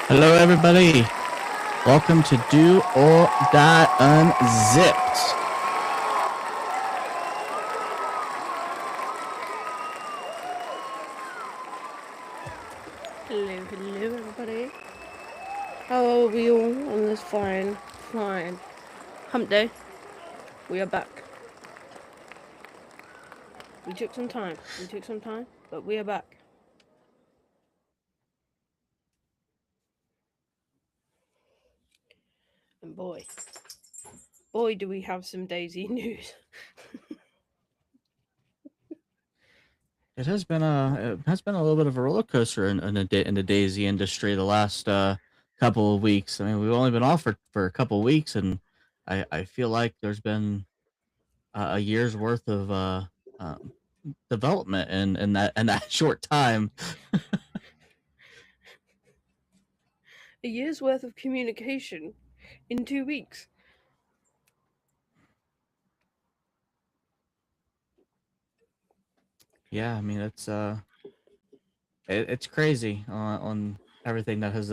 Hello, everybody. Welcome to Do or Die Unzipped. Hello, everybody. How are we all on this fine hump day? We are back. We took some time, but we are back. And boy, do we have some Daisy news. It has been a little bit of a roller coaster in the Daisy industry the last couple of weeks. I mean, we've only been off for a couple of weeks, and I feel like there's been a year's worth of um, development in that short time. A year's worth of communication in 2 weeks. Yeah, I mean it's crazy on everything that has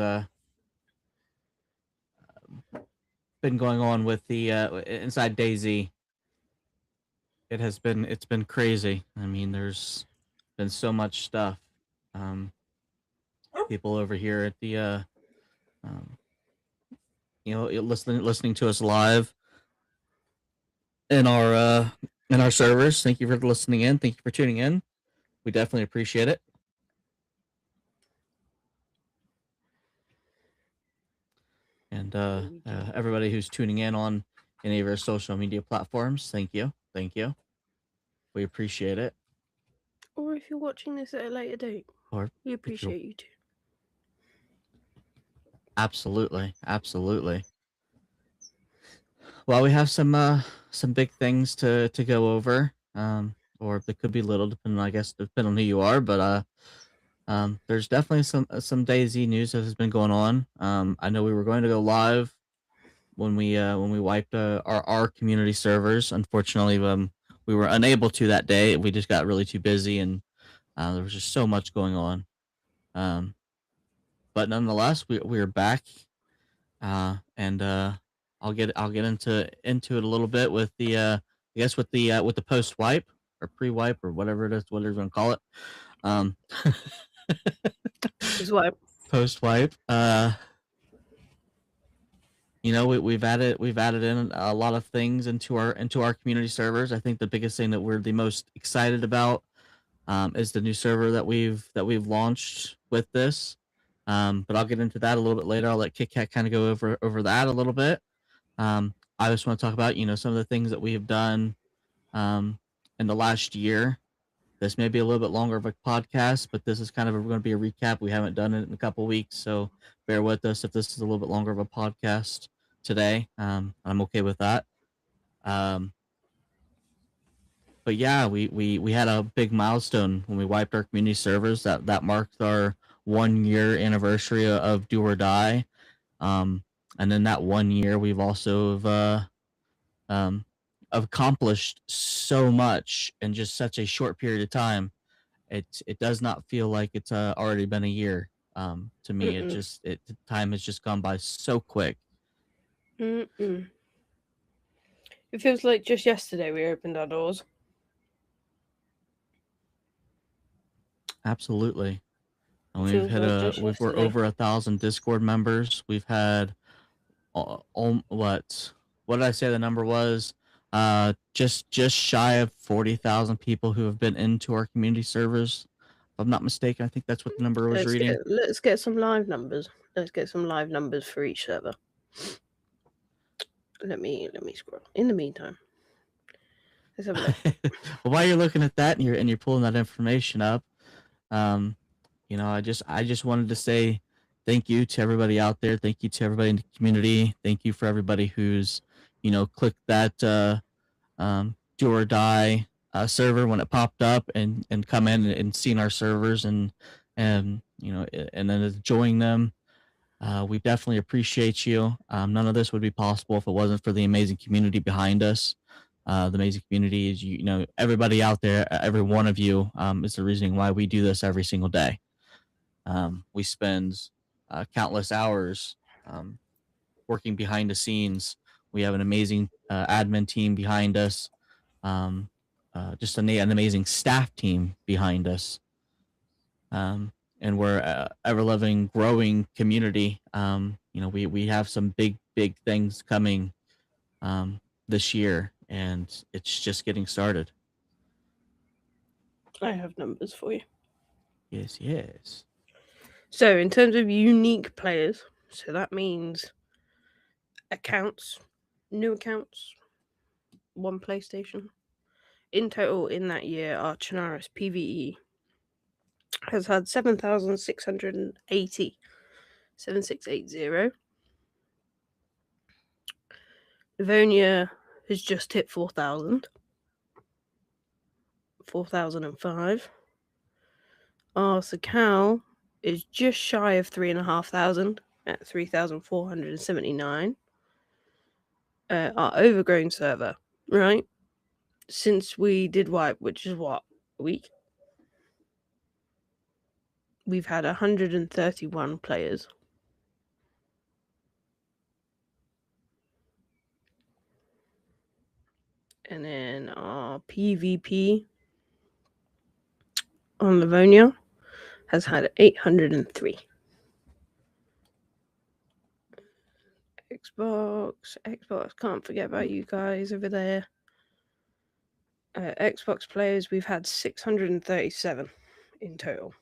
been going on with the inside Daisy. It's been crazy. I mean, there's been so much stuff. Um, People over here at the um, listening to us live in our servers. Thank you for listening in. Thank you for tuning in. We definitely appreciate it. And everybody who's tuning in on any of our social media platforms, thank you. We appreciate it. Or if you're watching this at a later date, Or we appreciate you too. absolutely. Well, we have some big things to go over. Or it could be little, depending on who you are. But there's definitely some Daisy news that has been going on. I know we were going to go live when we wiped our community servers. Unfortunately, we were unable to that day. We just got really too busy, and there was just so much going on. But nonetheless, we are back, and I'll get into it a little bit with the with the post wipe or pre wipe or whatever it is, what they're going to call it. Is what Post wipe. We've added in a lot of things into our community servers. I think the biggest thing that we're the most excited about is the new server that we've launched with this. But I'll get into that a little bit later. I'll let Kit Kat kind of go over that a little bit. I just want to talk about some of the things that we have done in the last year. This may be a little bit longer of a podcast, but this is kind of going to be a recap. We haven't done it in a couple weeks, so bear with us if this is a little bit longer of a podcast today. I'm okay with that. But yeah, we had a big milestone when we wiped our community servers. That marked our 1 year anniversary of Do or Die. And then that 1 year, we've also um, accomplished so much in just such a short period of time. It does not feel like it's already been a year. To me, time has just gone by so quick. It feels like just yesterday we opened our doors. Absolutely. And we're over 1,000 Discord members. We've had what did I say the number was? Just shy of 40,000 people who have been into our community servers. If I'm not mistaken, I think that's what the number was reading. Let's get some live numbers. Let's get some live numbers for each server. Let me scroll. In the meantime, let's have a look. Well, while you're looking at that and you're pulling that information up, I just wanted to say thank you to everybody out there. Thank you to everybody in the community. Thank you for everybody who's clicked that Do or Die server when it popped up and come in and seen our servers and then enjoying them. We definitely appreciate you. None of this would be possible if it wasn't for the amazing community behind us. The amazing community is everybody out there, every one of you is the reason why we do this every single day. We spend countless hours working behind the scenes. We have an amazing admin team behind us, um, just an amazing staff team behind us, um, and we're ever loving, growing community. We have some big things coming this year, and it's just getting started. I have numbers for you. Yes, yes. So, in terms of unique players, so that means accounts, new accounts, one PlayStation. In total, in that year, our Chernarus PvE has had 7,680. 7680. Livonia has just hit 4,000. 4,005. Our Sakal is just shy of 3,500 at 3,479. Our overgrown server, right? Since we did wipe, which is what, a week? We've had 131 players. And then our PvP on Livonia has had 803. Xbox, can't forget about you guys over there. Xbox players, we've had 637 in total.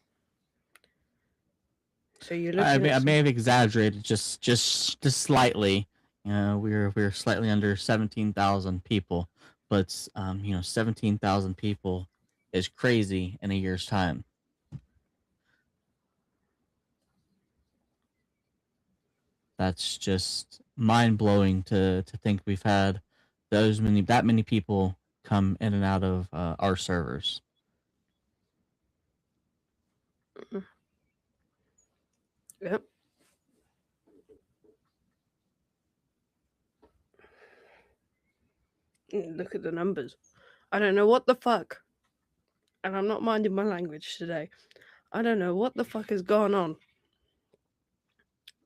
So you're looking I at may have exaggerated just slightly. We're slightly under 17,000 people, but 17,000 people is crazy in a year's time. That's just mind blowing to think we've had that many people come in and out of our servers. Yep. Look at the numbers. I don't know what the fuck. And I'm not minding my language today. I don't know what the fuck has gone on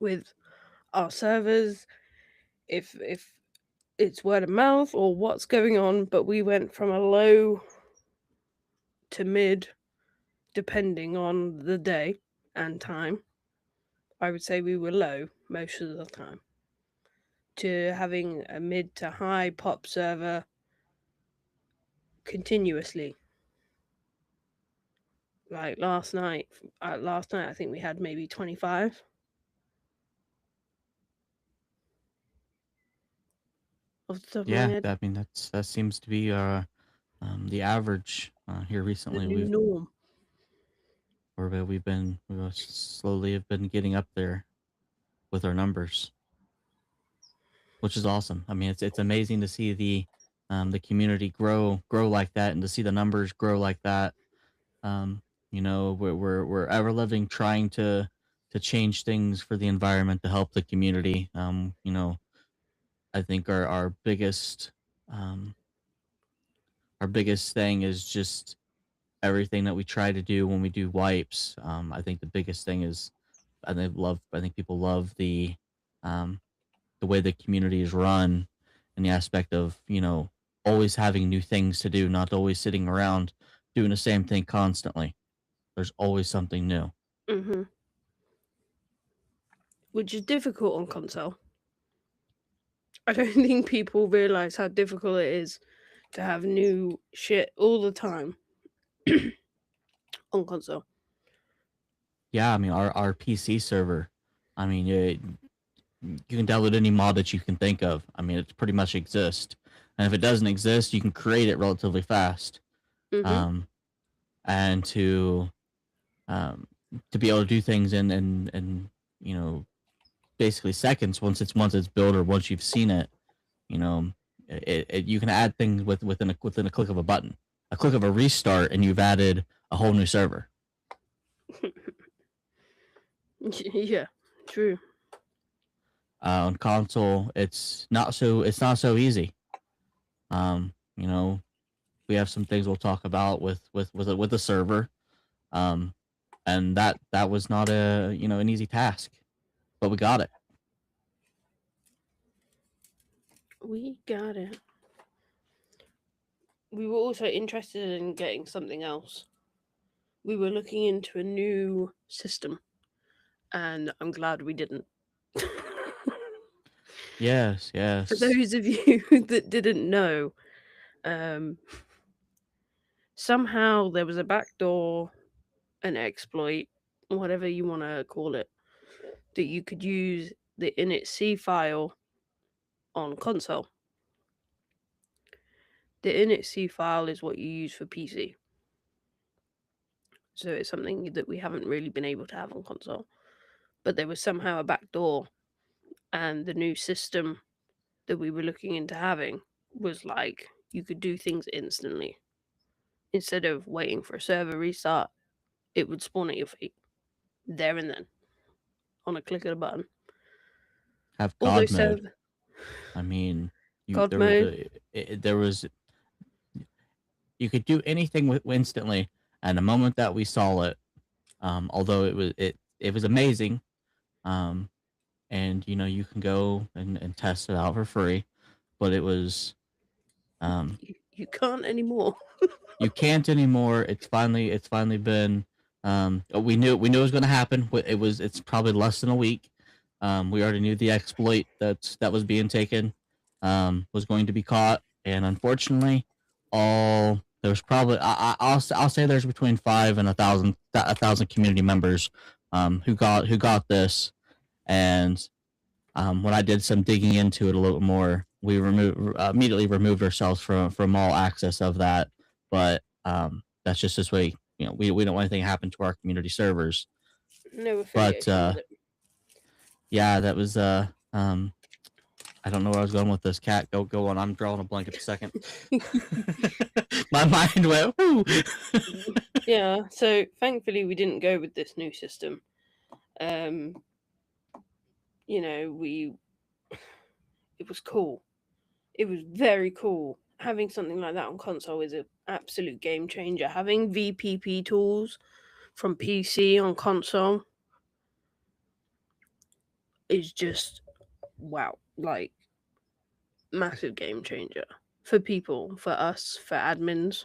with our servers. If it's word of mouth or what's going on, but we went from a low to mid, depending on the day and time. I would say we were low most of the time, to having a mid to high pop server continuously. Like last night I think we had maybe 25. Off the top of my Yeah, head. I mean that seems to be the average here recently. The new norm. We slowly have been getting up there with our numbers, which is awesome. I mean, it's amazing to see the community grow like that, and to see the numbers grow like that. We're ever living, trying to change things for the environment to help the community. I think our biggest thing is just everything that we try to do when we do wipes. I think the biggest thing is I think people love um, the way the community is run, and the aspect of always having new things to do, not always sitting around doing the same thing constantly. There's always something new. Mm-hmm. Which is difficult on console. I don't think people realize how difficult it is to have new shit all the time on console. Yeah, I mean our PC server. I mean, you can download any mod that you can think of. I mean, it pretty much exists, and if it doesn't exist, you can create it relatively fast. Mm-hmm. And to be able to do things in basically seconds once it's built, or once you've seen it. You can add things within a click of a button, a click of a restart, and you've added a whole new server. Yeah, true. On console, it's not so easy. We have some things we'll talk about with the server, and that was not an easy task. but we got it. We got it. We were also interested in getting something else. We were looking into a new system, and I'm glad we didn't. Yes, For yes. those of you that didn't know, somehow there was a backdoor, an exploit, whatever you want to call it, that you could use the initc file on console. The initc file is what you use for PC. So it's something that we haven't really been able to have on console. But there was somehow a backdoor, and the new system that we were looking into having was like you could do things instantly. Instead of waiting for a server restart, it would spawn at your feet there and then on a click of a button. Have All God those mode. servers. I mean, God mode. there was you could do anything instantly, and the moment that we saw it, although it was amazing, and you can go and test it out for free, but it was You can't anymore. you can't anymore. It's finally been we knew it was going to happen. It's probably less than a week. We already knew the exploit that was being taken was going to be caught, and unfortunately, there's probably I'll say there's between 5 and 1,000 community members who got this, and when I did some digging into it a little more, we immediately removed ourselves from all access of that. But that's just this way. We don't want anything to happen to our community servers. No affiliation with it. Yeah, that was I don't know where I was going with this. Cat, go on. I'm drawing a blank at a second. My mind went, whoo. Yeah, so thankfully we didn't go with this new system. It was cool. It was very cool. Having something like that on console is an absolute game changer. Having VPP tools from PC on console is just wow, like massive game changer for people, for us, for admins,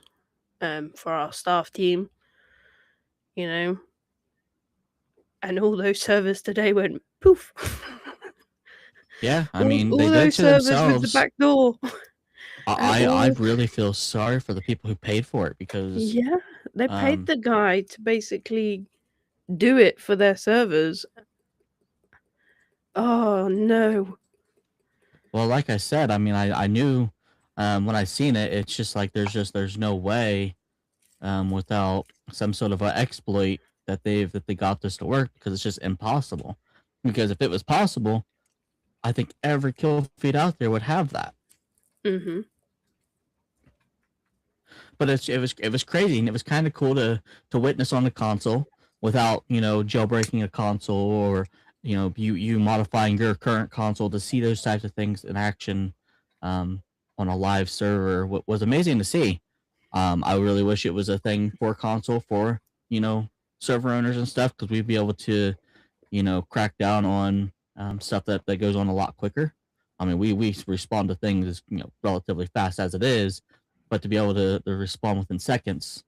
for our staff team, and all those servers today went poof. Yeah, I all, mean, all they did those to servers themselves. with the back door. I really feel sorry for the people who paid for it, because yeah, they paid the guy to basically do it for their servers. Oh no. Well, like I said, I mean, I knew when I seen it, it's just like there's no way without some sort of an exploit that they got this to work, because it's just impossible. Because if it was possible, I think every kill feed out there would have that. Mm-hmm. But it was crazy, and it was kind of cool to witness on the console without jailbreaking a console, or you modifying your current console, to see those types of things in action on a live server. What was amazing to see. I really wish it was a thing for console for server owners and stuff, because we'd be able to crack down on stuff that goes on a lot quicker. I mean, we respond to things relatively fast as it is, but to be able to respond within seconds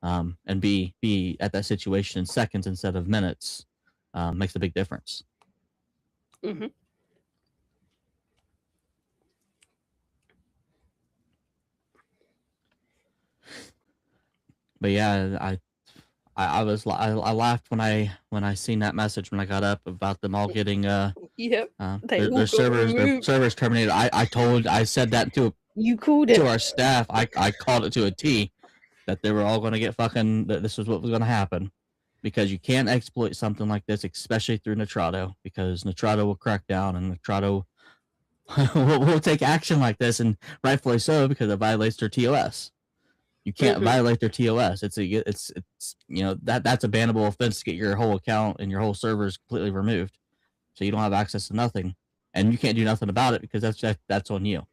and be at that situation in seconds instead of minutes makes a big difference. Mm-hmm. But yeah, I laughed when I seen that message when I got up about them all getting Yep. their servers terminated. I said that to you called it to our staff. I called it to a T, that they were all going to get fucking, that this was what was going to happen, because you can't exploit something like this, especially through Nitrado, because Nitrado will crack down, and Nitrado will take action like this, and rightfully so, because it violates their TOS. You can't violate their TOS. It's that's a bannable offense to get your whole account and your whole servers completely removed, so you don't have access to nothing, and you can't do nothing about it, because that's on you.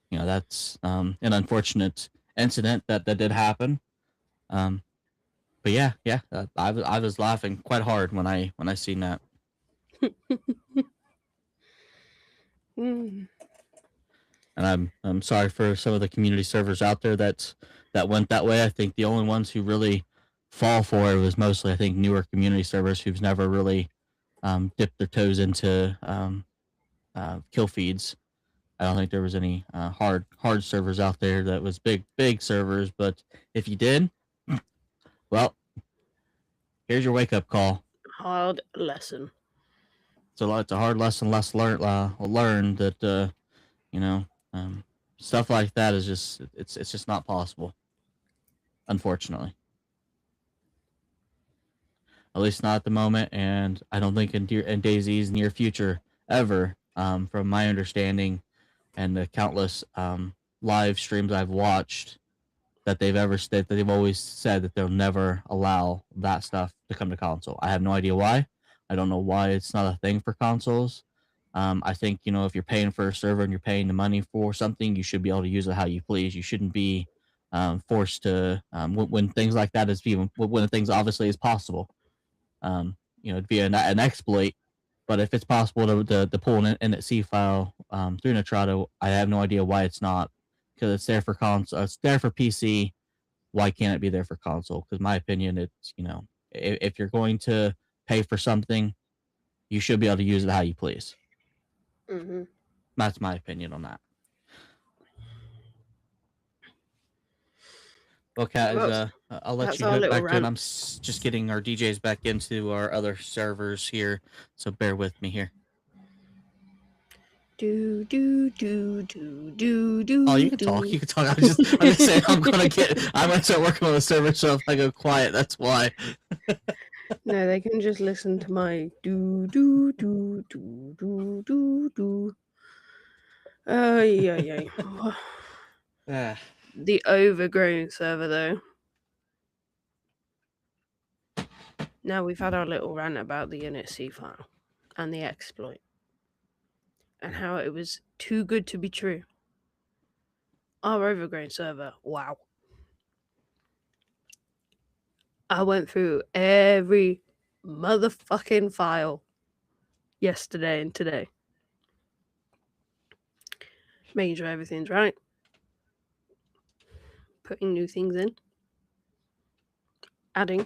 That's an unfortunate incident that did happen. But yeah, I was laughing quite hard when I seen that. Mm. And I'm sorry for some of the community servers out there that went that way. I think the only ones who really fall for it was mostly, I think, newer community servers who've never really dipped their toes into kill feeds. I don't think there was any hard servers out there that was big servers. But if you did, well, here's your wake up call. Hard lesson. It's a hard lesson learned that you know stuff like that is just it's just not possible, unfortunately. At least not at the moment, and I don't think in DayZ's near future ever. From my understanding, and the countless live streams I've watched, that they've always said that they'll never allow that stuff to come to console. I have no idea why. I don't know why it's not a thing for consoles. I think, if you're paying for a server and you're paying the money for something, you should be able to use it how you please. You shouldn't be forced to when things like that is even when things obviously is possible. Via an exploit. But if it's possible to pull an init.c file through Nitrado, I have no idea why it's not, because it's there for console. It's there for PC. Why can't it be there for console? Because my opinion, it's if you're going to pay for something, you should be able to use it how you please. Mm-hmm. That's my opinion on that. Well, Kat, I'll let you head back in. I'm just getting our DJs back into our other servers here, so bear with me here. Do do do do do do. Oh, you can talk. You can talk. I'm just saying. I'm gonna start working on the server, so if I go quiet, that's why. No, they can just listen to my do do do do do do do. Yeah. The overgrown server, though. Now we've had our little rant about the init.c file and the exploit, and how it was too good to be true. Our overgrown server, wow. I went through every motherfucking file yesterday and today, making sure everything's right, putting new things in, adding,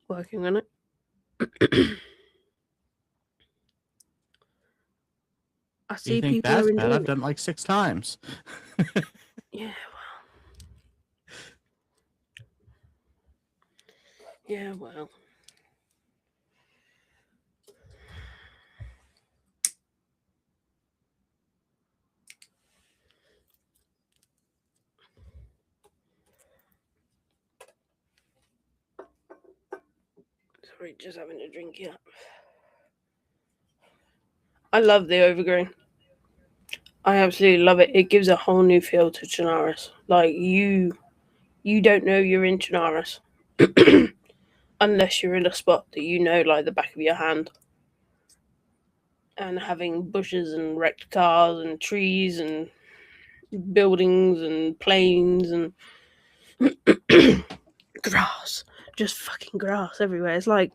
working on it. I see people are enjoying it. I've done it like 6 times. Yeah, well. Sorry, just having a drink here. I love the overgrown. I absolutely love it. It gives a whole new feel to Chernarus. Like, you don't know you're in Chernarus unless you're in a spot that you know like the back of your hand. And having bushes and wrecked cars and trees and buildings and planes and grass. Just fucking grass everywhere. It's like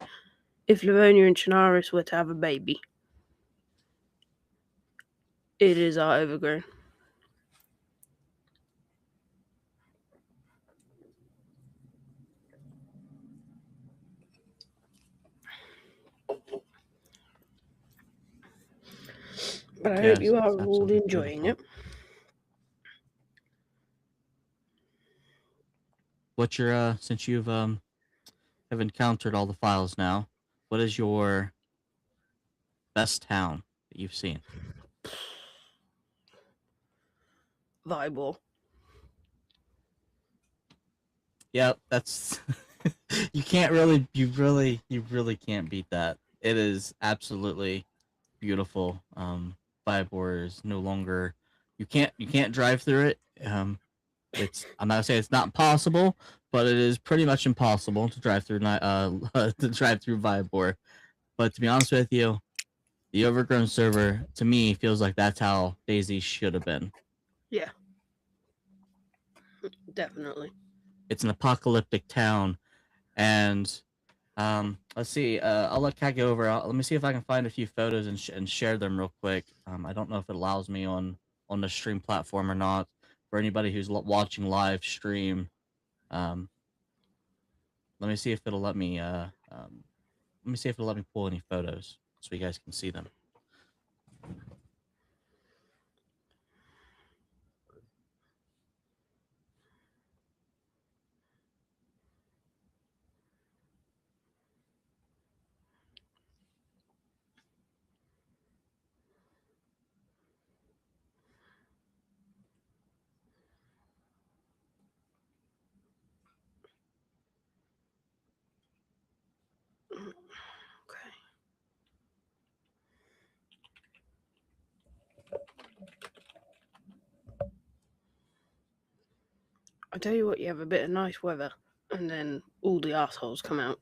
if Livonia and Chernarus were to have a baby. It is our overgrown. But I hope you are all enjoying it. What's your since you've have encountered all the files now, what is your best town that you've seen? Vybor. Yeah, that's you really can't beat that. It is absolutely beautiful. Vybor is no longer you can't drive through it. I'm not saying it's not possible, but it is pretty much impossible to drive through Vybor. But to be honest with you, the overgrown server to me feels like that's how DayZ should have been. Yeah. Definitely. It's an apocalyptic town, and Let's see. I'll let Kat go over. Let me see if I can find a few photos and share them real quick. I don't know if it allows me on the stream platform or not. For anybody who's watching live stream, um, let me see if it'll let me. Let me see if it'll let me pull any photos so you guys can see them. Okay. I tell you what, you have a bit of nice weather, and then all the assholes come out.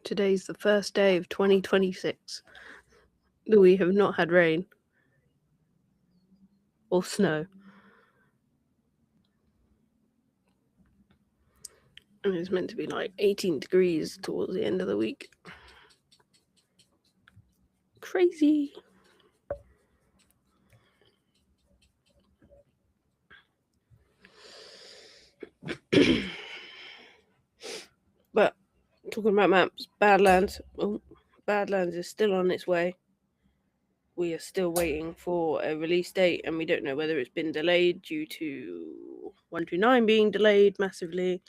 Today's the first day of 2026 that we have not had rain or snow. And it's meant to be like 18 degrees towards the end of the week. Crazy. But talking about maps, Badlands. Oh, Badlands is still on its way. We are still waiting for a release date, and we don't know whether it's been delayed due to 129 being delayed massively.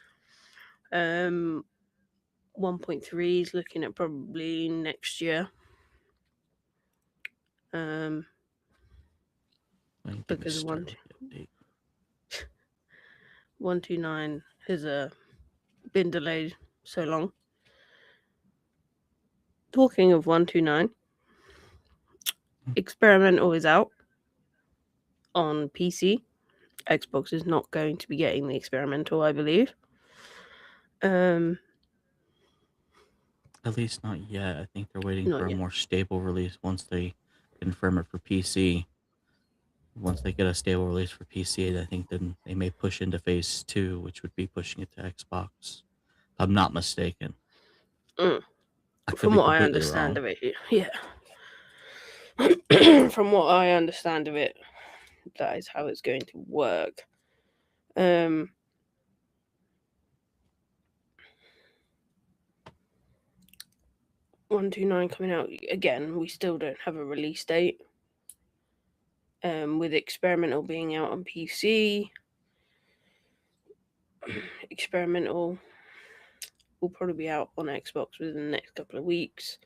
1.3 is looking at probably next year. Because 129 has been delayed so long. Talking of 129, Experimental is out on PC. Xbox is not going to be getting the Experimental, I believe. At least not yet. I think they're waiting for a more stable release once they confirm it for PC. Once they get a stable release for PC, I think then they may push into phase 2, which would be pushing it to Xbox. If I'm not mistaken. From what I understand of it, yeah. From what I understand of it, that is how it's going to work. 129 coming out again. We still don't have a release date. With Experimental being out on PC, Experimental will probably be out on Xbox within the next couple of weeks.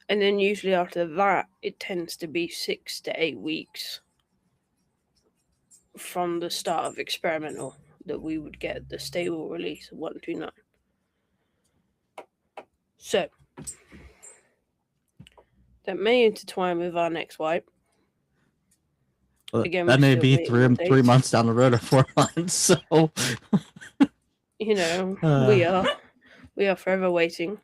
And then usually after that, it tends to be 6 to 8 weeks from the start of Experimental that we would get the stable release of 129. So, that may intertwine with our next wipe. Well, again, that may be 3 months down the road or 4 months. So, you know, we are forever waiting.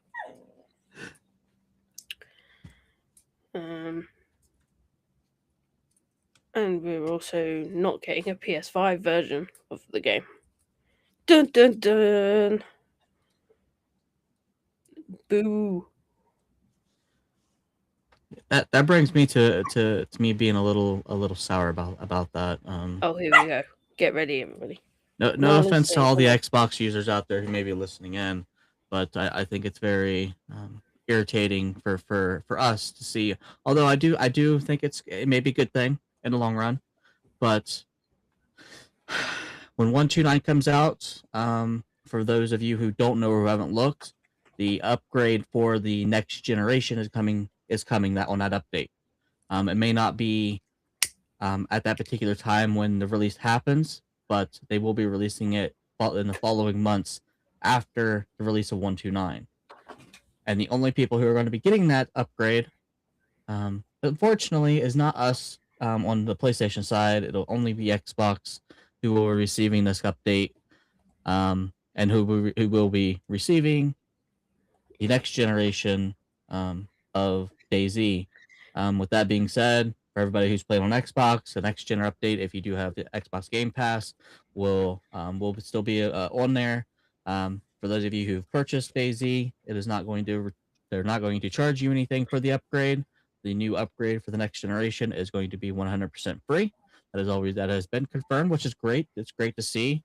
And we're also not getting a PS5 version of the game. Dun dun dun. Boo. That brings me to me being a little sour about that. Oh, here we go. Get ready, everybody. No offense to all the Xbox users out there who may be listening in, but I think it's very irritating for us to see. Although I do think it may be a good thing in the long run, but when 129 comes out, for those of you who don't know or who haven't looked, the upgrade for the next generation is coming that on that update. It may not be at that particular time when the release happens, but they will be releasing it in the following months after the release of 129. And the only people who are going to be getting that upgrade, unfortunately, is not us on the PlayStation side. It'll only be Xbox who will be receiving this update, and who will be receiving the next generation of DayZ. With that being said, for everybody who's playing on Xbox, the next gen update, if you do have the Xbox Game Pass, will still be on there. For those of you who've purchased DayZ, it is not going to they're not going to charge you anything for the upgrade. The new upgrade for the next generation is going to be 100% free. That has been confirmed, which is great. It's great to see.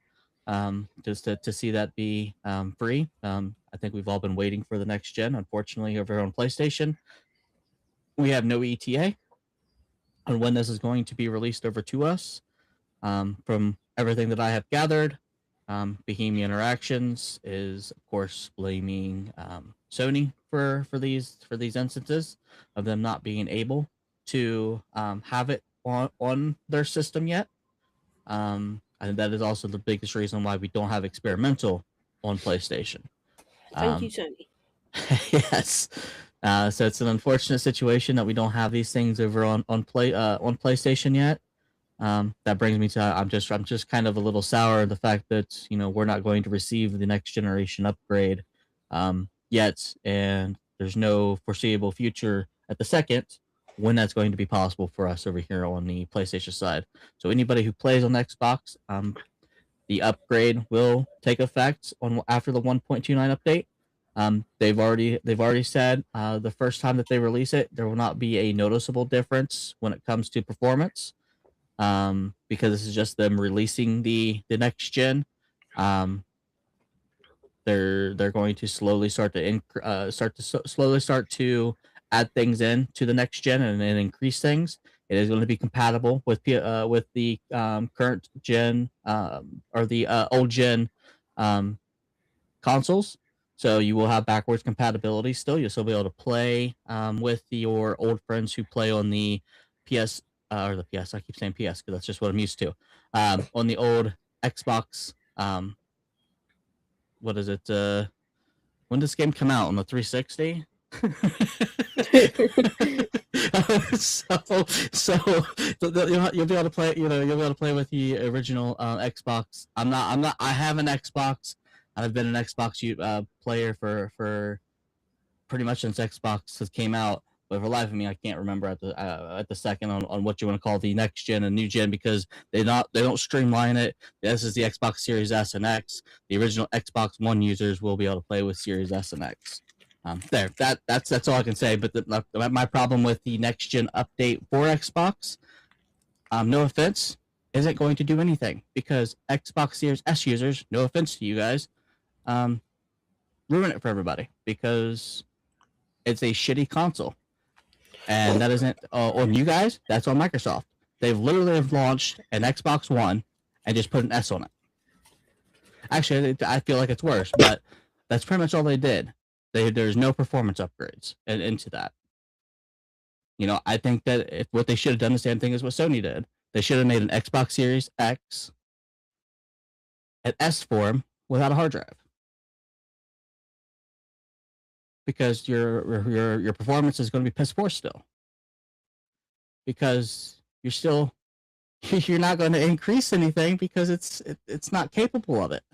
Just to see that be free. I think we've all been waiting for the next gen. Unfortunately, over on PlayStation, we have no ETA on when this is going to be released over to us. From everything that I have gathered, Bohemia Interactions is, of course, blaming Sony for these instances of them not being able to have it on their system yet. And that is also the biggest reason why we don't have experimental on PlayStation. Thank you, Sony. Yes. So it's an unfortunate situation that we don't have these things over on PlayStation yet. That brings me to I'm just kind of a little sour the fact that we're not going to receive the next generation upgrade yet, and there's no foreseeable future at the second when that's going to be possible for us over here on the PlayStation side. So anybody who plays on Xbox, the upgrade will take effect on after the 1.29 update. They've already said the first time that they release it, there will not be a noticeable difference when it comes to performance, because this is just them releasing the next gen. They're going to slowly start to add things in to the next gen and increase things. It is going to be compatible with the current gen or the old gen consoles. So you will have backwards compatibility still. You'll still be able to play with your old friends who play on the PS or the PS. I keep saying PS because that's just what I'm used to. On the old Xbox. What is it? When does this game come out? On the 360? You'll be able to play. You'll be able to play with the original Xbox. I have an Xbox. I've been an Xbox player for pretty much since Xbox came out. But for the life of me, I can't remember at the second on what you want to call the next gen and new gen, because they don't streamline it. This is the Xbox Series S and X. The original Xbox One users will be able to play with Series S and X. That's all I can say. But my problem with the next gen update for Xbox, no offense, isn't going to do anything, because Xbox Series S users, no offense to you guys, ruin it for everybody because it's a shitty console. And that isn't on you guys. That's on Microsoft. They've literally launched an Xbox One and just put an S on it. Actually, I feel like it's worse, but that's pretty much all they did. There's no performance upgrades into that. I think that what they should have done the same thing as what Sony did. They should have made an Xbox Series X at S form without a hard drive, because your performance is going to be piss poor still, because you're not going to increase anything because it's not capable of it,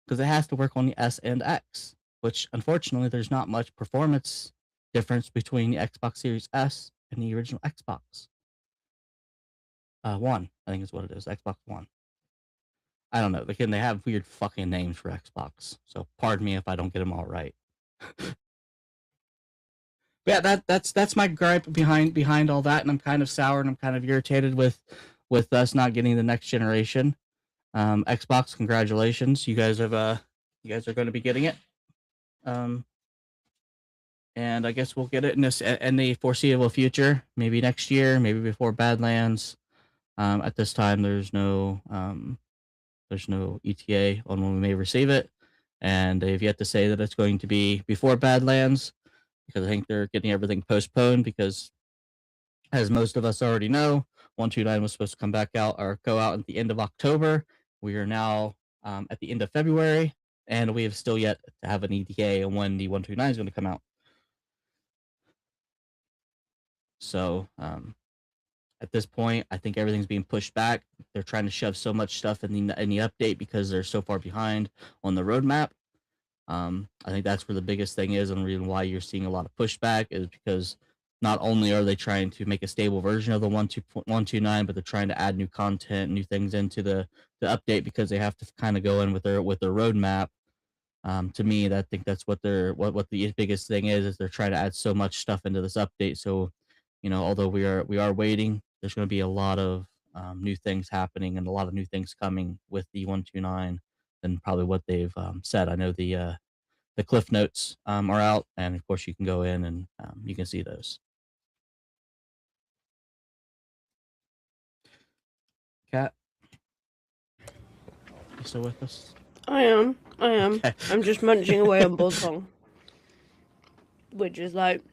because it has to work on the S and X, which unfortunately there's not much performance difference between the Xbox Series S and the original Xbox One. I think is what it is, Xbox One. I don't know. Again, they have weird fucking names for Xbox, so pardon me if I don't get them all right. Yeah, that's my gripe behind all that, and I'm kind of sour and I'm kind of irritated with us not getting the next generation. Xbox, congratulations, you guys are going to be getting it, and I guess we'll get it in the foreseeable future, maybe next year, maybe before Badlands. At this time, there's no ETA on when we may receive it, and they've yet to say that it's going to be before Badlands, because I think they're getting everything postponed, because as most of us already know, 129 was supposed to go out at the end of October. We are now at the end of February, and we have still yet to have an ETA on when the 129 is going to come out. So at this point, I think everything's being pushed back. They're trying to shove so much stuff in the update because they're so far behind on the roadmap. I think that's where the biggest thing is, and the reason why you're seeing a lot of pushback is because not only are they trying to make a stable version of the 1.129, but they're trying to add new content, new things into the update because they have to kind of go in with their roadmap. To me, I think that's what the biggest thing is they're trying to add so much stuff into this update. So, although we are waiting, there's going to be a lot of new things happening and a lot of new things coming with the 129 than probably what they've said. I know the cliff notes are out, and of course you can go in and you can see those. Cat, you still with us? I am. Okay. I'm just munching away on biltong, which is like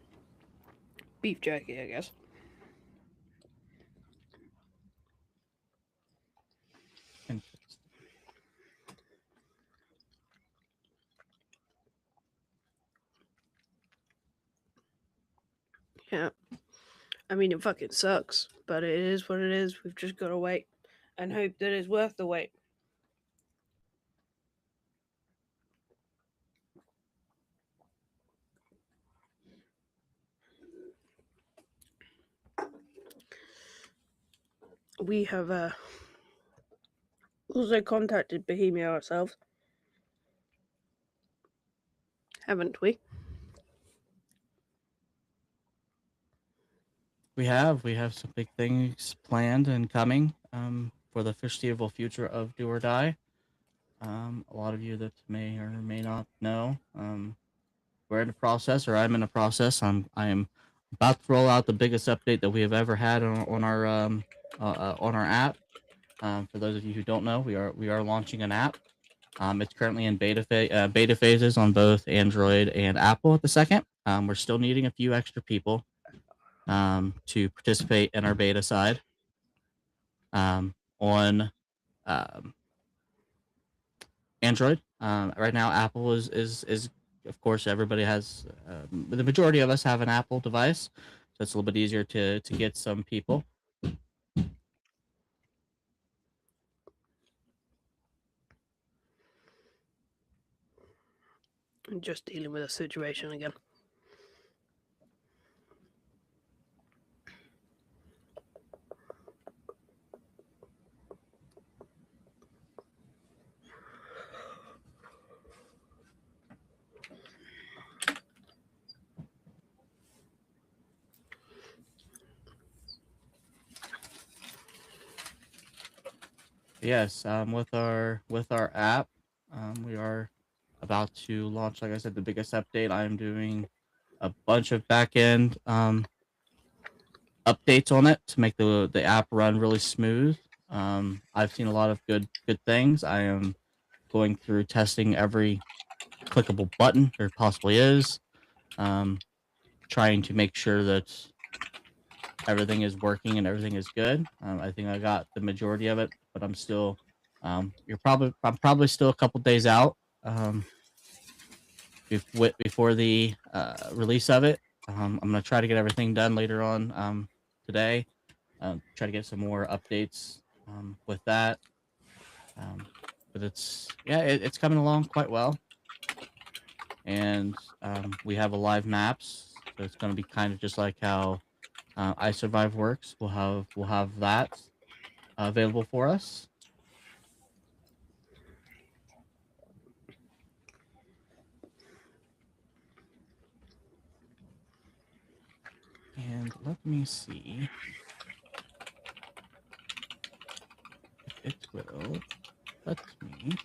beef jerky, I guess. Interesting. Yeah. I mean, it fucking sucks, but it is what it is. We've just got to wait and hope that it's worth the wait. We have also contacted Bohemia ourselves, haven't we? We have some big things planned and coming for the foreseeable future of Do or Die. A lot of you that may or may not know, we're in the process, or I'm in the process. I am about to roll out the biggest update that we have ever had on our app. For those of you who don't know, we are launching an app. It's currently in beta phases on both Android and Apple at the second. We're still needing a few extra people to participate in our beta side. On Android, right now Apple is of course everybody has the majority of us have an Apple device, so it's a little bit easier to get some people. I'm just dealing with a situation again. Yes, with our app, we are about to launch, like I said, the biggest update. I'm doing a bunch of back end updates on it to make the app run really smooth. I've seen a lot of good things. I am going through testing every clickable button there possibly is, trying to make sure that everything is working and everything is good. I think I got the majority of it, but I'm still I'm probably still a couple days out before the release of it. I'm gonna try to get everything done later on today. Try to get some more updates with that. But it's coming along quite well, and we have a live maps, so it's going to be kind of just like how iSurvive works. We'll have that available for us. And let me see if it will let me.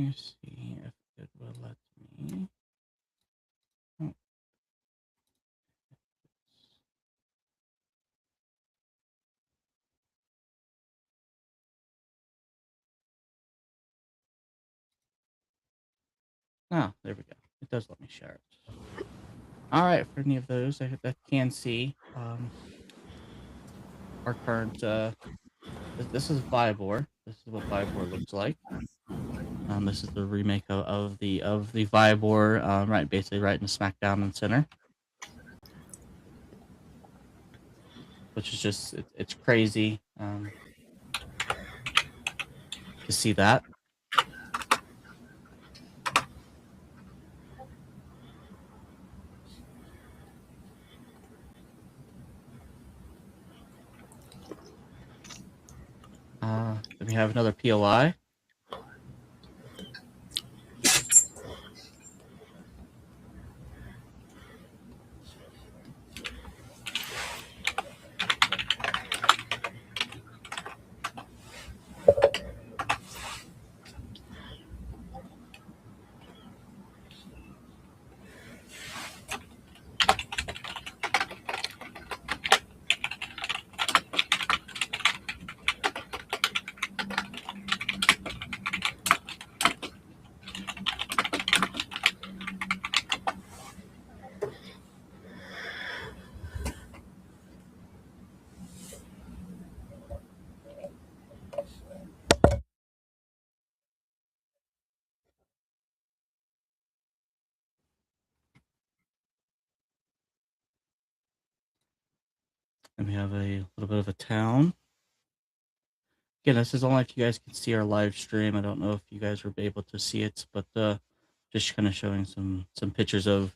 me see if it will let me. Oh. Oh, there we go. It does let me share it. All right, for any of those that can see, our current this is Vibor. This is what Vibor looks like. This is the remake of the Vibor, right, basically right in the SmackDown and center, which is just it's crazy to see that. Then we have another POI. And we have a little bit of a town. Again, this is only if you guys can see our live stream. I don't know if you guys were able to see it, but just kind of showing some pictures of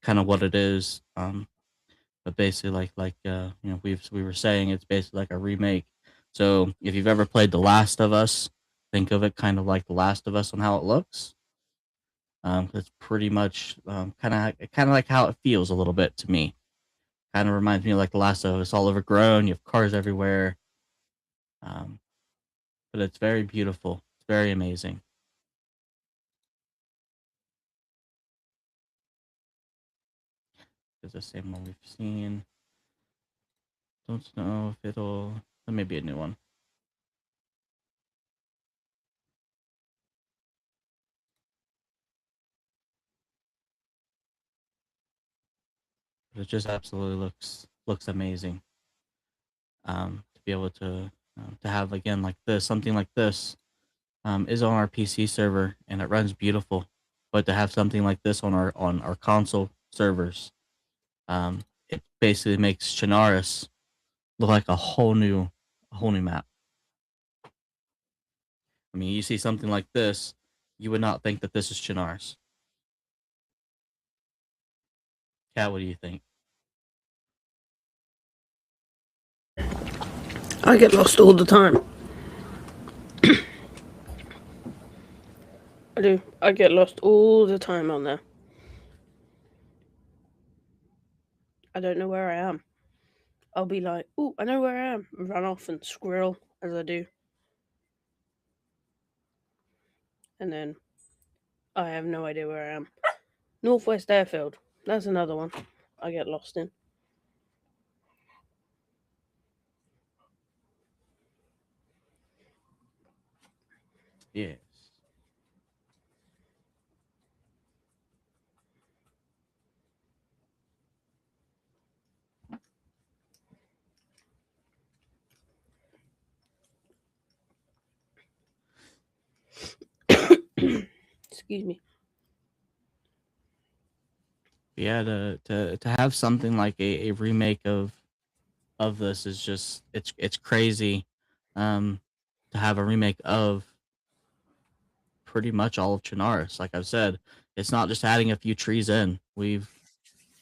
kind of what it is. But basically, we were saying, it's basically like a remake. So if you've ever played The Last of Us, think of it kind of like The Last of Us on how it looks. It's pretty much kind of like how it feels a little bit to me. Kind of reminds me of like The Last of Us, all overgrown. You have cars everywhere. But it's very beautiful. It's very amazing. It's the same one we've seen. Don't know if it'll. There may be a new one. But it just absolutely looks amazing. To be able to have again like this, something like this, is on our PC server and it runs beautiful. But to have something like this on our console servers, it basically makes Chernarus look like a whole new map. I mean, you see something like this, you would not think that this is Chernarus. Kat, what do you think? I get lost all the time. I do. I get lost all the time on there. I don't know where I am. I'll be like, "Ooh, I know where I am," and run off and squirrel as I do. And then I have no idea where I am. Northwest Airfield. That's another one I get lost in. Yes. Excuse me. Yeah, to have something like a remake of this is just it's crazy. To have a remake of pretty much all of Chernarus. Like I've said, it's not just adding a few trees in. We've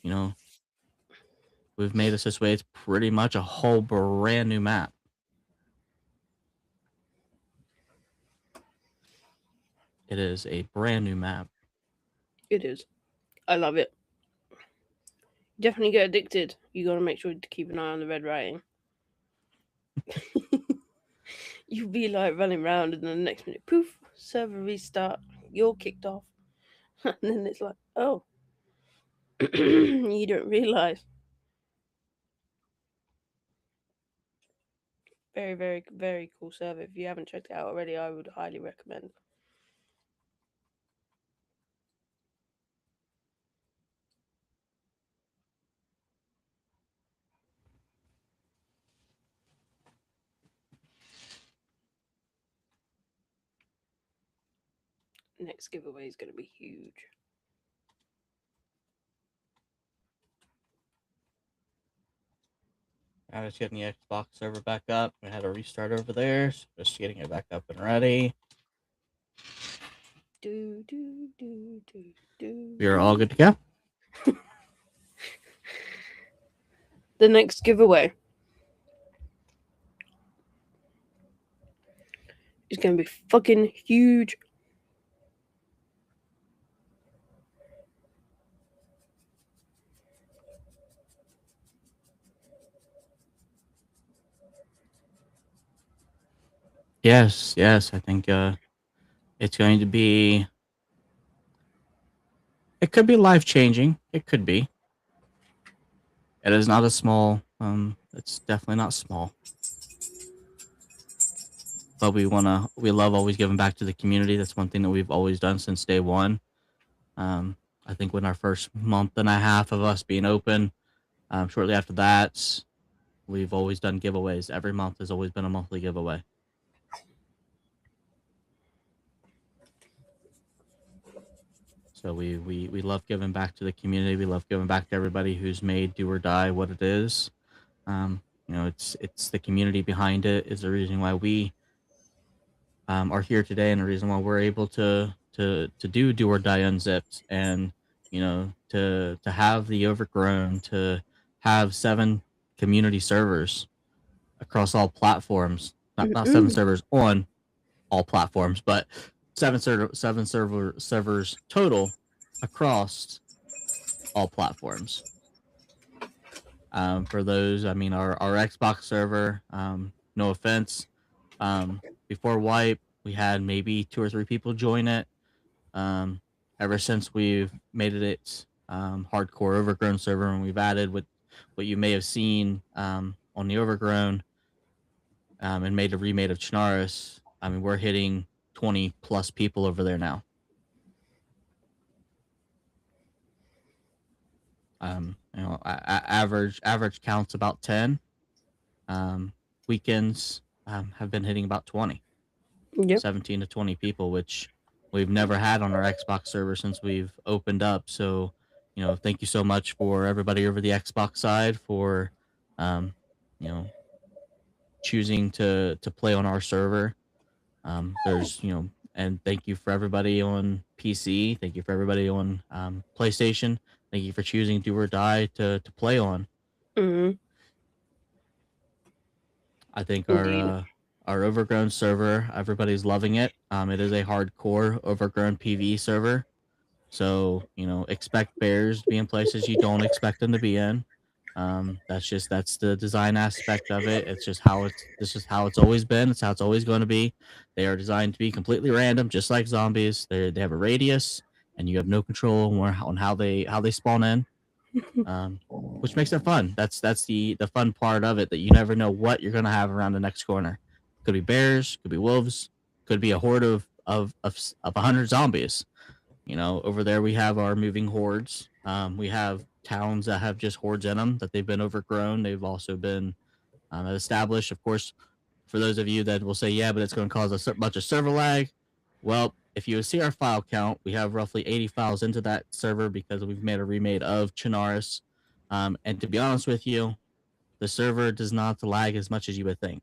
made this way. It's pretty much a whole brand new map. It is a brand new map. It is. I love it. Definitely get addicted. You gotta make sure to keep an eye on the red writing. You'll be like running around, and then the next minute, poof, server restart. you're kicked off. And then it's like, oh, you don't realize. Very, very, very cool server. If you haven't checked it out already, I would highly recommend. Next giveaway is going to be huge. I was getting the Xbox server back up. We had a restart over there, so just getting it back up and ready. Do, do, do, do, do. We are all good to go. The next giveaway is going to be fucking huge. Yes, I think it's going to be. It could be life changing. It could be. It is not a small. It's definitely not small. But we love always giving back to the community. That's one thing that we've always done since day one. I think when our first month and a half of us being open, shortly after that, we've always done giveaways. Every month has always been a monthly giveaway. So we love giving back to the community. We love giving back to everybody who's made Do or Die what it is. It's the community behind it is the reason why we are here today, and the reason why we're able to do or Die Unzipped, and to have the Overgrown, to have 7 community servers across all platforms. Not 7 servers on all platforms, but 7 servers total across all platforms. For those, I mean, our Xbox server, no offense, before Wipe, we had maybe 2 or 3 people join it. Ever since we've made it hardcore Overgrown server, and we've added what you may have seen on the Overgrown, and made a remade of Chernarus. I mean, we're hitting 20 plus people over there now. Average counts about 10. Weekends have been hitting about 20. Yep. 17 to 20 people, which we've never had on our Xbox server since we've opened up. So, thank you so much for everybody over the Xbox side for, choosing to play on our server. There's, and thank you for everybody on PC. Thank you for everybody on PlayStation. Thank you for choosing Do or Die to play on. Mm-hmm. I think our Overgrown server, everybody's loving it. It is a hardcore Overgrown PvE server, so expect bears to be in places you don't expect them to be in. That's the design aspect of it. It's just how it's always been. It's how it's always going to be. They are designed to be completely random, just like zombies. They have a radius, and you have no control on how they spawn in. Which makes it fun. That's the fun part of it, that you never know what you're gonna have around the next corner. Could be bears, could be wolves, could be a horde of 100 zombies. Over there we have our moving hordes. We have towns that have just hordes in them, that they've been overgrown. They've also been established. Of course, for those of you that will say, yeah, but it's going to cause a bunch of server lag. Well, if you see our file count, we have roughly 80 files into that server because we've made a remade of Chernarus. And to be honest with you, the server does not lag as much as you would think.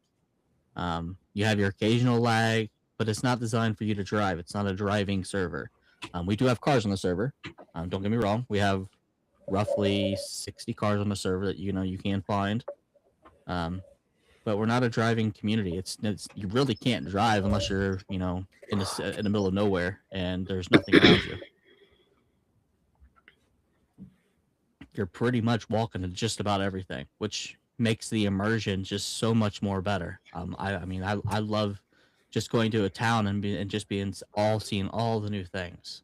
You have your occasional lag, but it's not designed for you to drive. It's not a driving server. We do have cars on the server. Don't get me wrong. We have roughly 60 cars on the server that you can find. But we're not a driving community. It's you really can't drive unless you're in the middle of nowhere and there's nothing around you. You're pretty much walking to just about everything, which makes the immersion just so much more better. I love just going to a town and just being seeing all the new things.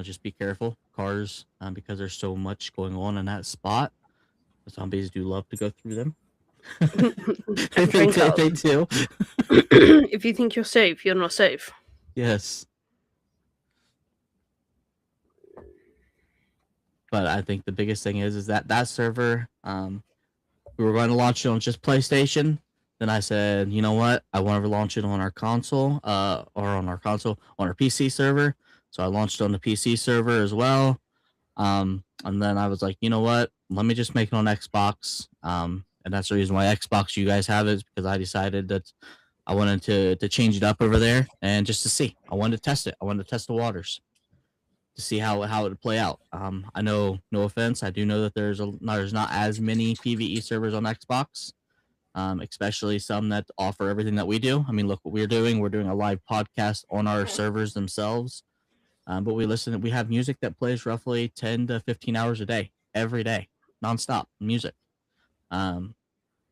Just be careful, cars, because there's so much going on in that spot. The zombies do love to go through them. They do. If you think you're safe, you're not safe. Yes. But I think the biggest thing is that server, we were going to launch it on just PlayStation. Then I said, you know what? I want to launch it on our console, on our PC server. So I launched on the PC server as well. And then I was like, you know what? Let me just make it on Xbox. And that's the reason why Xbox you guys have it, is because I decided that I wanted to change it up over there, and just to see. I wanted to test it. I wanted to test the waters to see how it would play out. I know, no offense, I do know that there's not as many PvE servers on Xbox, especially some that offer everything that we do. I mean, look what we're doing. We're doing a live podcast on our servers themselves. But we have music that plays roughly 10 to 15 hours a day, every day, nonstop music.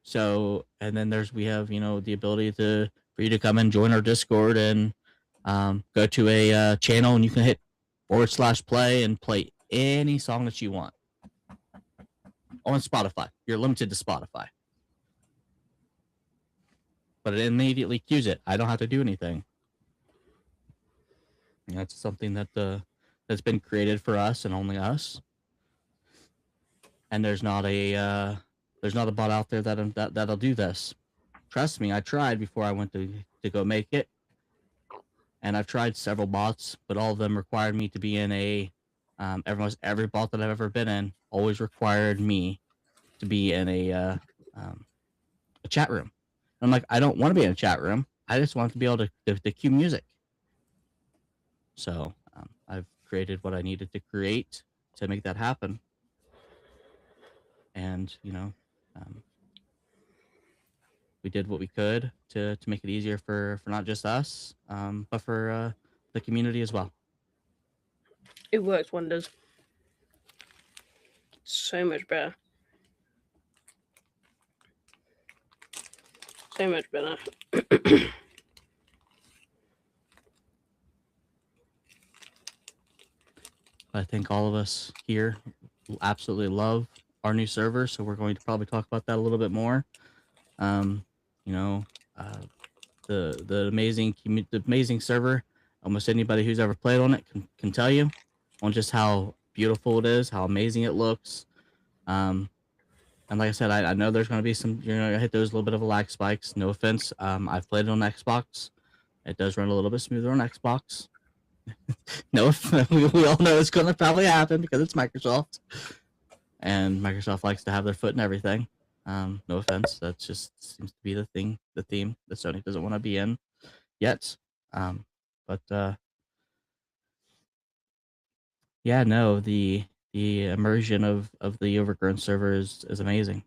So, and then we have, the ability for you to come and join our Discord and go to a channel, and you can hit /play and play any song that you want on Spotify. You're limited to Spotify, but it immediately queues it. I don't have to do anything. And that's something that's been created for us and only us. And there's not a bot out there that'll do this. Trust me, I tried before I went to go make it. And I've tried several bots, but all of them required me to be in every bot that I've ever been in always required me to be in a chat room. And I'm like, I don't want to be in a chat room. I just want to be able to cue music. So I've created what I needed to create to make that happen. And, we did what we could to make it easier for not just us, but for the community as well. It works wonders. So much better. So much better. I think all of us here absolutely love our new server, so we're going to probably talk about that a little bit more. The amazing server. Almost anybody who's ever played on it can tell you on just how beautiful it is, how amazing it looks. And like I said, I know there's going to be some, hit those little bit of a lag spikes. No offense. I've played it on Xbox. It does run a little bit smoother on Xbox. No, we all know it's going to probably happen because it's Microsoft, and Microsoft likes to have their foot in everything. No offense, that just seems to be the theme that Sony doesn't want to be in yet. But yeah, no, the immersion of the Overgrown server is amazing.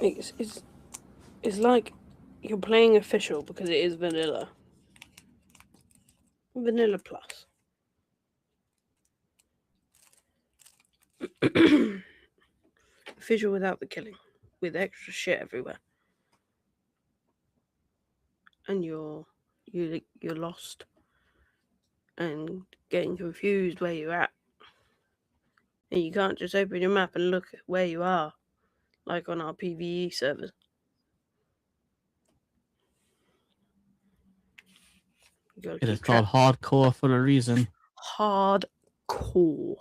It's like you're playing official because it is vanilla. Vanilla plus. Official without the killing, with extra shit everywhere, and you're lost and getting confused where you're at, and you can't just open your map and look at where you are, like on our PvE servers. It is called hardcore for a reason. Hardcore.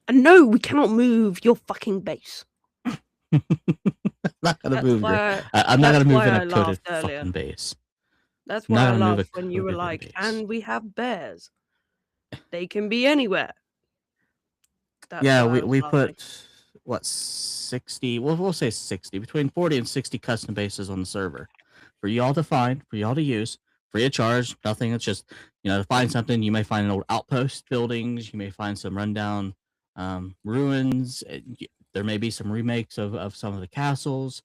And no, we cannot move your fucking base. I'm not gonna move. I'm not gonna move in a coded fucking base. That's why I laughed when you were like, and we have bears. They can be anywhere. Yeah, we put what 60? We'll say 60, between 40 and 60 custom bases on the server for y'all to find, for y'all to use, free of charge. Nothing. It's just to find something. You may find an old outpost buildings. You may find some rundown ruins. There may be some remakes of some of the castles.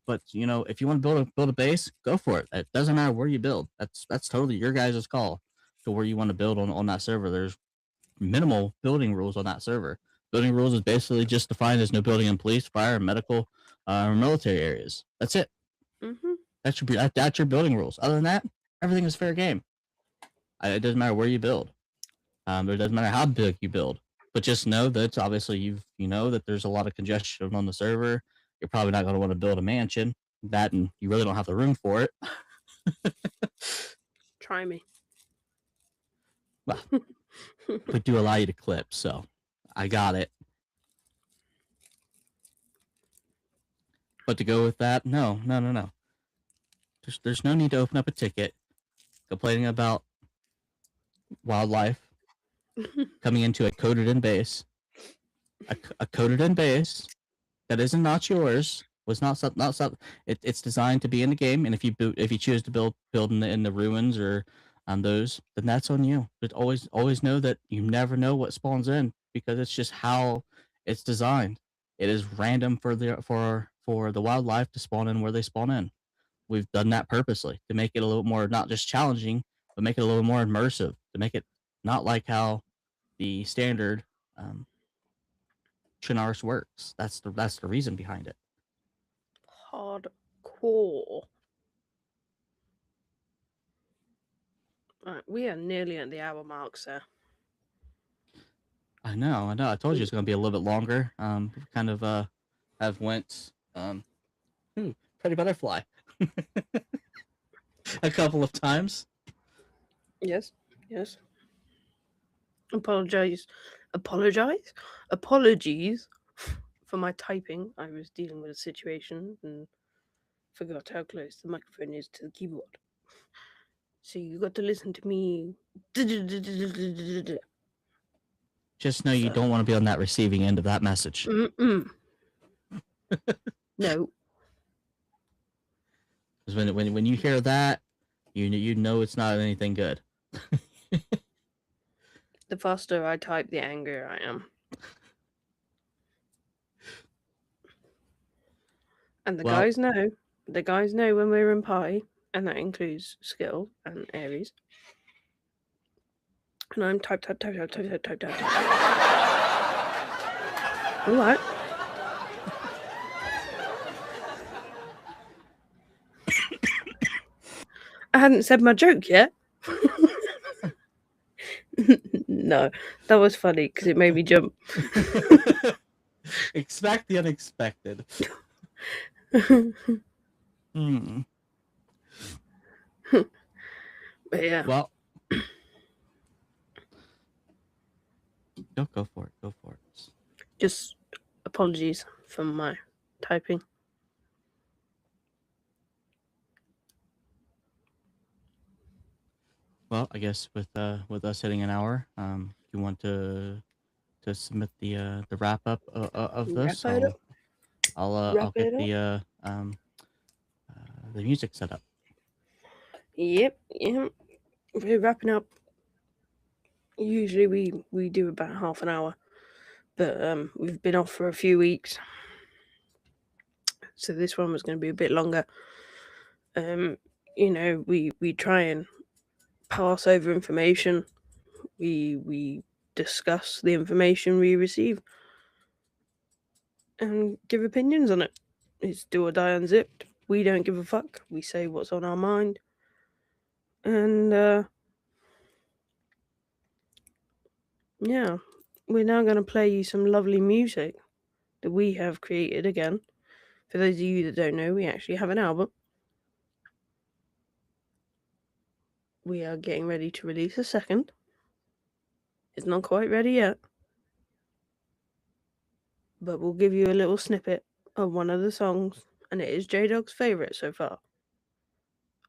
But if you want to build a base, go for it. It doesn't matter where you build. That's totally your guys' call to where you want to build on that server. There's minimal building rules on that server. Building rules is basically just defined as no building in police, fire, medical, or military areas. That's it. Mm-hmm. That's your building rules. Other than that, everything is fair game. It doesn't matter where you build. It doesn't matter how big you build. But just know that obviously you know that there's a lot of congestion on the server. You're probably not going to want to build a mansion. That, and you really don't have the room for it. Try me. Well, we do allow you to clip, so I got it. But to go with that, no. There's no need to open up a ticket complaining about wildlife coming into a coded in base. A coded in base that isn't not yours was not something. It's designed to be in the game, and if you choose to build in the ruins or on those, then that's on you. But always know that you never know what spawns in, because it's just how it's designed. It is random for the wildlife to spawn in where they spawn in. We've done that purposely to make it a little more not just challenging, but make it a little more immersive, to make it not like how the standard Chernarus works. That's the reason behind it. Hardcore. Right, we are nearly at the hour mark, sir. I know. I told you it's going to be a little bit longer. Kind of have went pretty butterfly a couple of times. Yes. Apologies for my typing. I was dealing with a situation and forgot how close the microphone is to the keyboard. So you got to listen to me. Just know you don't want to be on that receiving end of that message. No. Because when you hear that, you know it's not anything good. The faster I type, the angrier I am. And the guys know. The guys know when we're in party, and that includes Skill and Aries. And I'm type. All right. I hadn't said my joke yet. No, that was funny because it made me jump. Expect the unexpected. But yeah. Well, go for it. Just apologies for my typing. Well, I guess with us hitting an hour, you want to submit the wrap up of this. I'll get the music set up. Yep. We're wrapping up. Usually we do about half an hour, but we've been off for a few weeks, so this one was going to be a bit longer. We try and pass over information. We discuss the information we receive and give opinions on it. It's do or die unzipped. We don't give a fuck. We say what's on our mind. And yeah, we're now going to play you some lovely music that we have created again. For those of you that don't know, we actually have an album. We are getting ready to release a second. It's not quite ready yet, but we'll give you a little snippet of one of the songs, and it is J-Dog's favourite so far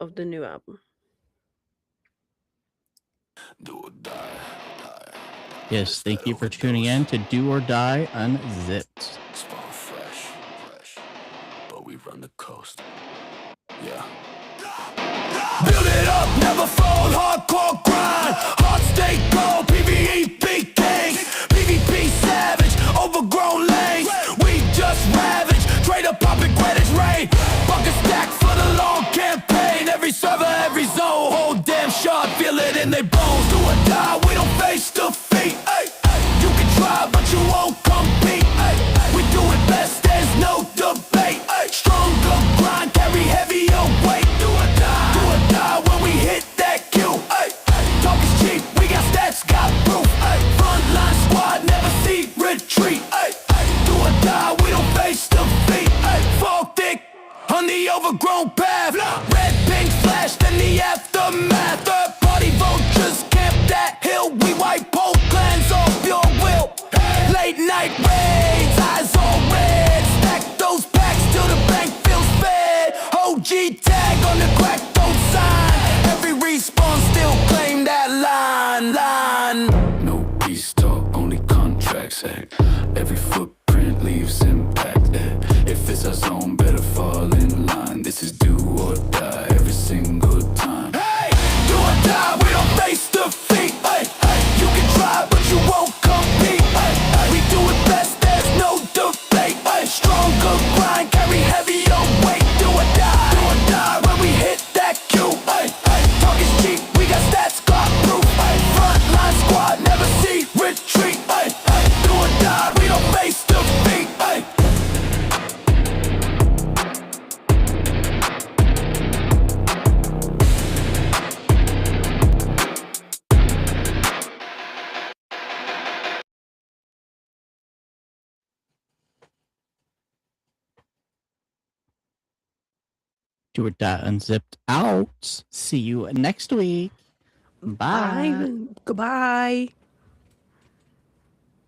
of the new album. Do or die. Yes, thank you for tuning in to Do or Die Unzipped. Spawn fresh, but we run the coast. Yeah. Build it up, never fold, hardcore grind. Heart stay cold, PvE big thing. PvP savage, overgrown lanes. We just ravage, trade up poppin' credits. rain. Bucket stack for the long campaign. Every server, every zone, hold damn sharp, feel it in their bones. Do or die, we don't face defeat. Ay, ay. You can try, but you won't compete. Ay, ay. We do it best, there's no debate. Ay. Stronger grind, carry heavier weight. Do or die when we hit that cue. Ay, ay. Talk is cheap, we got stats, got proof. Ay. Frontline squad, never see retreat. Ay, ay. Do or die, we don't face defeat. Ay. Fall thick on the overgrown path. Red, pink flash, then the aftermath. Third party vultures camp that hill. We wipe whole clans off your will. Late night raids, eyes all red. Stack those packs till the bank feels fed. OG tag on the crack, don't sign. Every respawn still claim that line. No peace talk, only contracts. Every footprint leaves impact. If it's our zone, better fall in line. This is do or die every single time. Hey, do or die, we don't face defeat. Hey, hey, you can try, but you won't compete. Hey, hey, we do it best, there's no debate. Hey, stronger grind, carry heavier weight. Do or die when we hit that cue. Hey, hey, talk is cheap, we got stats, got proof. Hey, frontline squad, never see retreat. Hey, hey, do or die, we don't face defeat. Hey. Do or die unzipped out. See you next week. Bye. Bye. Goodbye.